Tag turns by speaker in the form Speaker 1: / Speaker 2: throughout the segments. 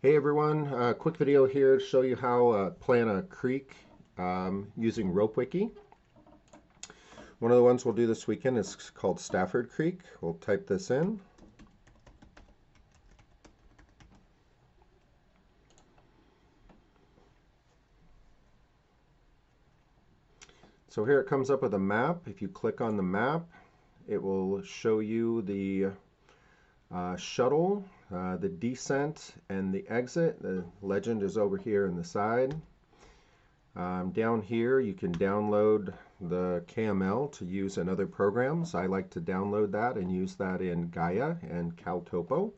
Speaker 1: Hey everyone, quick video here to show you how plan a creek using Ropewiki. One of the ones we'll do this weekend is called Stafford Creek. We'll type this in. So here it comes up with a map. If you click on the map, it will show you the shuttle, the descent, and the exit. The legend is over here in the side. Down here you can download the KML to use in other programs. I like to download that and use that in Gaia and CalTopo.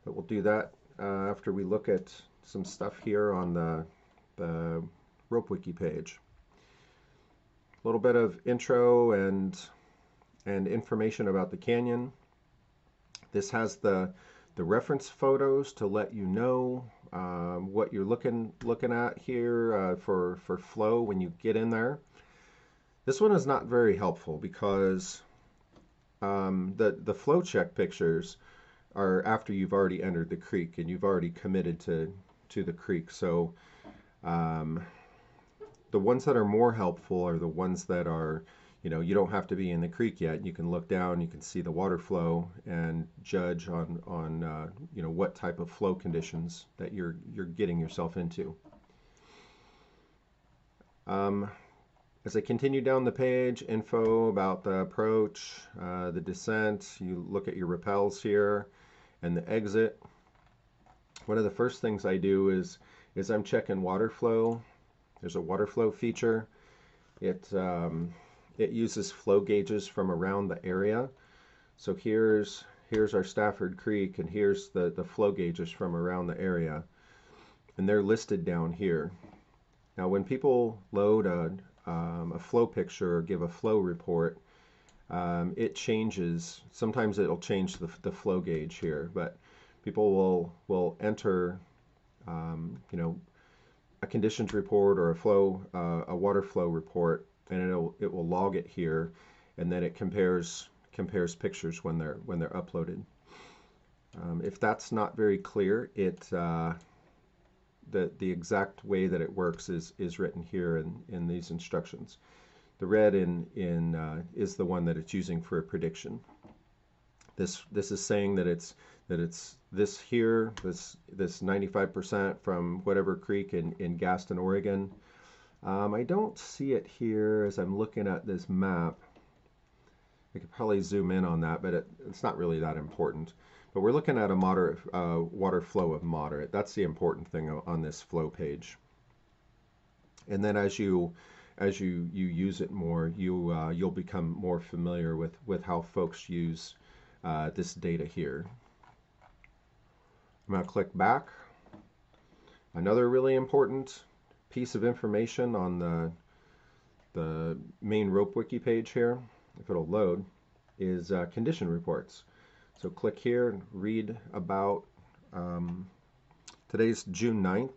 Speaker 1: But we'll do that after we look at some stuff here on the Ropewiki page. A little bit of intro and information about the canyon. This has the reference photos to let you know what you're looking at here for flow when you get in there. This one is not very helpful because the flow check pictures are after you've already entered the creek and you've already committed to the creek. So the ones that are more helpful are the ones that are, you don't have to be in the creek yet. You can look down, you can see the water flow and judge on what type of flow conditions that you're getting yourself into. As I continue down the page, info about the approach, the descent, you look at your rappels here, and the exit. One of the first things I do is I'm checking water flow. There's a water flow feature. It uses flow gauges from around the area. So here's our Stafford Creek, and here's the flow gauges from around the area. And they're listed down here. Now when people load a flow picture or give a flow report, it changes. Sometimes it'll change the flow gauge here, but people will enter a conditions report or a water flow report, and it will log it here, and then it compares pictures when they're uploaded. If that's not very clear, the exact way that it works is written here in these instructions. The red is the one that it's using for a prediction. This is saying that it's this here, this 95% from whatever creek in Gaston, Oregon. I don't see it here as I'm looking at this map. I could probably zoom in on that, but it's not really that important. But we're looking at a moderate water flow of moderate. That's the important thing on this flow page. And then as you use it more, you'll become more familiar with how folks use this data here. I'm going to click back. Another really important piece of information on the main Ropewiki page here, if it'll load, is condition reports. So click here and read about, today's June 9th.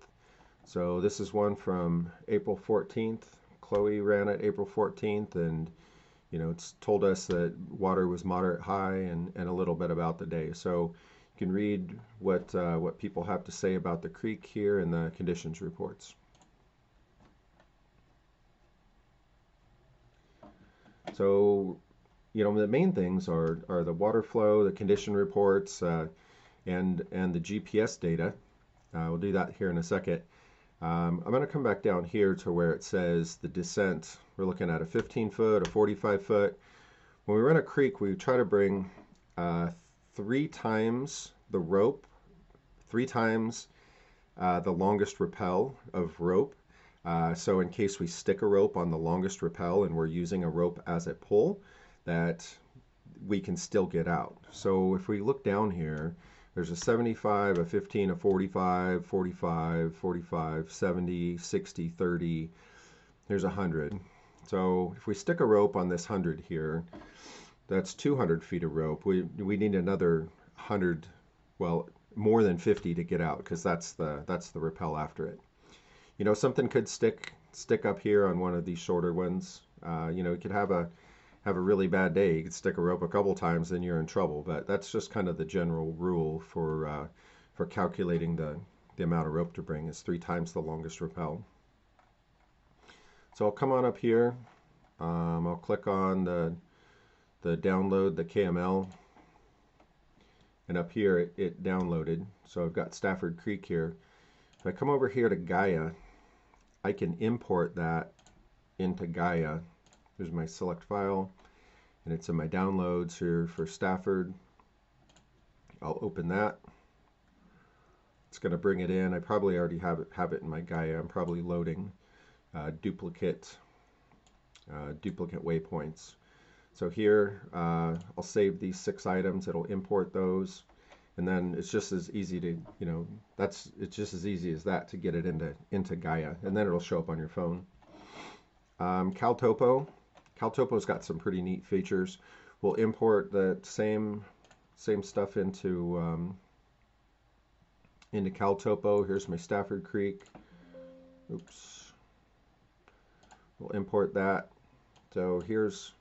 Speaker 1: So this is one from April 14th. Chloe ran it April 14th, and it's told us that water was moderate high and a little bit about the day. So you can read what people have to say about the creek here in the conditions reports. So the main things are the water flow, the condition reports, and the GPS data. We'll do that here in a second. I'm going to come back down here to where it says the descent. We're looking at a 15-foot, a 45-foot. When we run a creek, we try to bring 3 times the rope, 3 times the longest rappel of rope. So in case we stick a rope on the longest rappel and we're using a rope as a pull, that we can still get out. So if we look down here, there's a 75, a 15, a 45, 45, 45, 70, 60, 30. There's 100. So if we stick a rope on this 100 here, that's 200 feet of rope. We need another 100, well, more than 50 to get out, because that's the rappel after it. Something could stick up here on one of these shorter ones. You could have a really bad day. You could stick a rope a couple times, then you're in trouble. But that's just kind of the general rule for for calculating the amount of rope to bring is 3 times the longest rappel. So I'll come on up here. I'll click on the download the KML, and up here it downloaded. So I've got Stafford Creek here. If I come over here to Gaia, I can import that into Gaia. There's my select file, and it's in my downloads here for Stafford. I'll open that. It's going to bring it in. I probably already have it in my Gaia. I'm probably loading duplicate waypoints. So here I'll save these 6 items. It'll import those, and then it's just as easy to, it's just as easy as that to get it into Gaia, and then it'll show up on your phone. CalTopo's got some pretty neat features. We'll import the same stuff into CalTopo. Here's my Stafford Creek. Oops. We'll import that. So here's,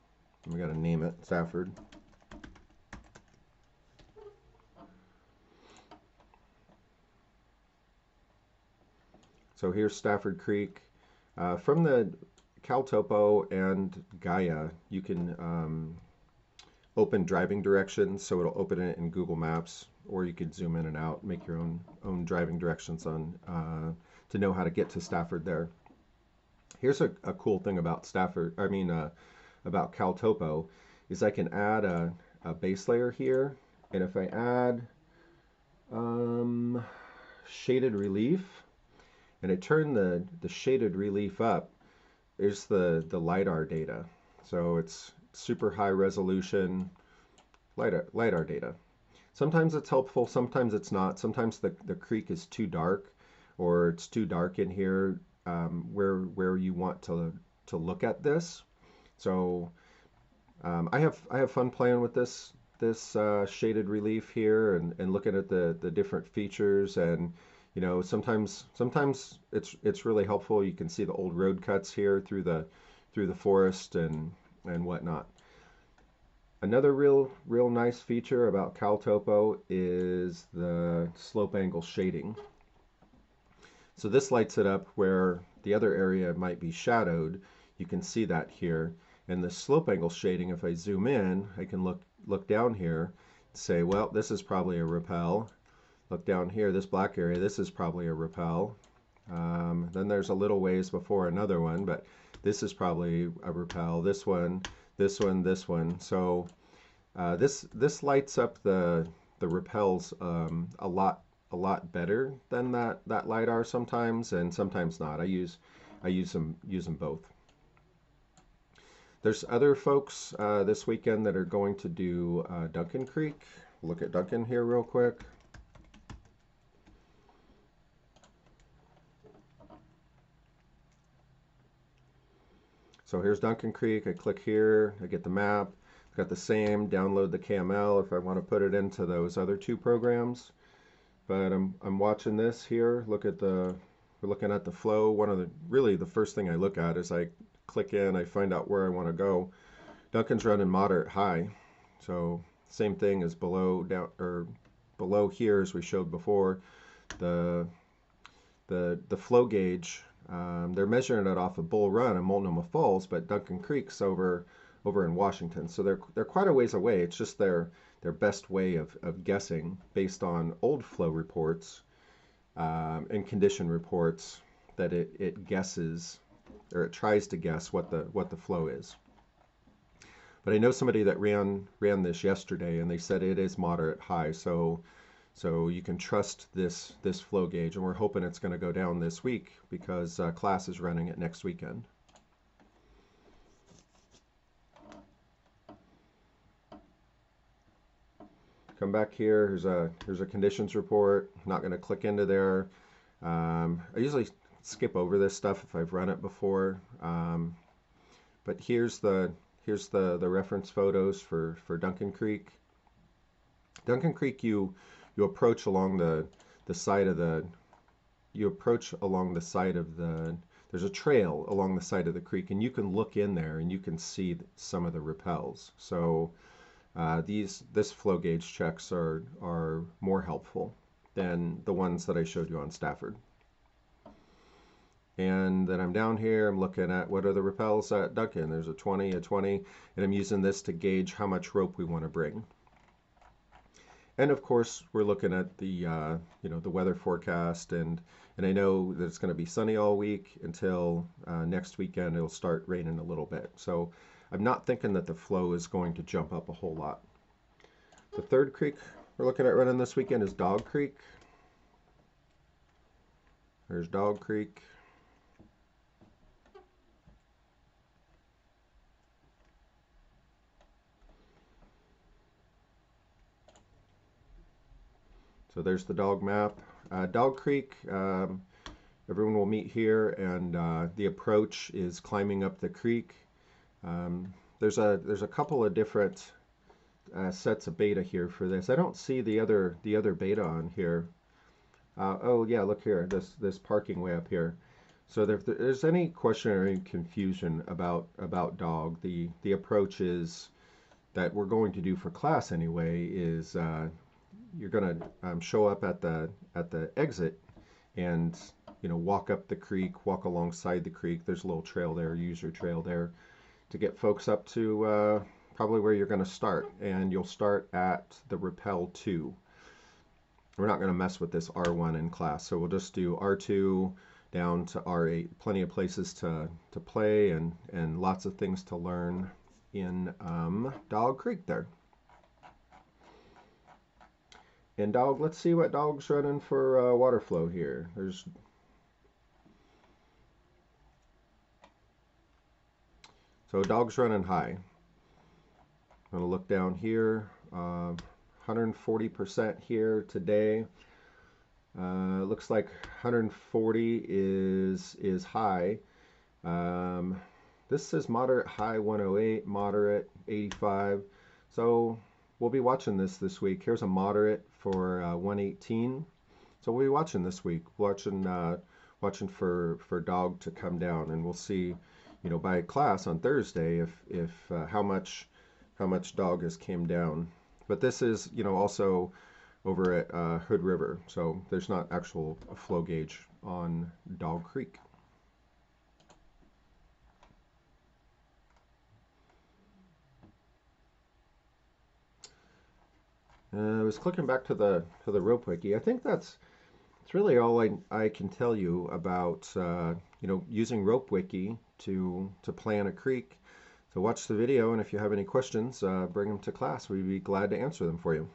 Speaker 1: we got to name it Stafford. So here's Stafford Creek. From the CalTopo and Gaia, you can open driving directions, so it'll open it in Google Maps, or you could zoom in and out, make your own driving directions on to know how to get to Stafford there. Here's a cool thing about about CalTopo is I can add a base layer here, and if I add shaded relief, and I turn the shaded relief up, there's the LiDAR data. So it's super high resolution LiDAR data. Sometimes it's helpful, sometimes it's not. Sometimes the creek is too dark, or it's too dark in here where you want to look at this. So I have fun playing with this shaded relief here and looking at the different features, and sometimes it's really helpful. You can see the old road cuts here through the forest and whatnot. Another real nice feature about CalTopo is the slope angle shading. So this lights it up where the other area might be shadowed. You can see that here. And the slope angle shading, if I zoom in, I can look down here and say, well, this is probably a rappel. Look down here, this black area, this is probably a rappel. Then there's a little ways before another one, but this is probably a rappel. This one, this one, this one. So this lights up the rappels a lot better than that LiDAR sometimes, and sometimes not. I use them both. There's other folks this weekend that are going to do Duncan Creek. Look at Duncan here real quick. So here's Duncan Creek. I click here, I get the map. I've got the same, download the KML if I want to put it into those other 2 programs. But I'm watching this here. We're looking at the flow. Really the first thing I look at is I click in, I find out where I want to go. Duncan's running moderate high. So same thing as below here as we showed before. The flow gauge, they're measuring it off of Bull Run in Multnomah Falls, but Duncan Creek's over in Washington. So they're quite a ways away. It's just their best way of guessing based on old flow reports and condition reports that it guesses, or it tries to guess what the flow is. But I know somebody that ran this yesterday, and they said it is moderate high, so you can trust this flow gauge, and we're hoping it's going to go down this week because class is running it next weekend. Come back here. Here's a conditions report. I'm not going to click into there. I usually skip over this stuff if I've run it before. But here's the reference photos for Duncan Creek. Duncan Creek, you approach along the side of the there's a trail along the side of the creek, and you can look in there and you can see some of the rappels. So this flow gauge checks are more helpful. than the ones that I showed you on Stafford. And then I'm down here, I'm looking at what are the rappels at Duncan. There's a 20, a 20, and I'm using this to gauge how much rope we want to bring. And of course, we're looking at the the weather forecast, and I know that it's going to be sunny all week until next weekend. It'll start raining a little bit, so I'm not thinking that the flow is going to jump up a whole lot. The third creek we're looking at running this weekend is Dog Creek. There's Dog Creek. So there's the dog map. Dog Creek, everyone will meet here, and the approach is climbing up the creek. There's a couple of different sets of beta here for this. I don't see the other beta on here. Oh yeah, look here, this parking way up here. So if there's any question or any confusion about dog, the approach is that we're going to do for class anyway is you're going to show up at the exit and walk up the creek, walk alongside the creek. There's a little trail there, user trail there, to get folks up to probably where you're going to start. And you'll start at the Rappel 2. We're not going to mess with this R1 in class, so we'll just do R2 down to R8. Plenty of places to play and lots of things to learn in Dog Creek there. And dog, let's see what dog's running for water flow here. So dog's running high. I'm going to look down here. 140% here today. Looks like 140 is high. This says moderate, high 108, moderate 85. So we'll be watching this week. Here's a moderate for 118. So we'll be watching this week, watching for dog to come down, and we'll see, by class on Thursday if how much dog has came down. But this is also over at Hood River, so there's not actual flow gauge on Dog Creek. I was clicking back to the Ropewiki. I think that's really all I can tell you about using Ropewiki to plan a creek. So watch the video, and if you have any questions, bring them to class. We'd be glad to answer them for you.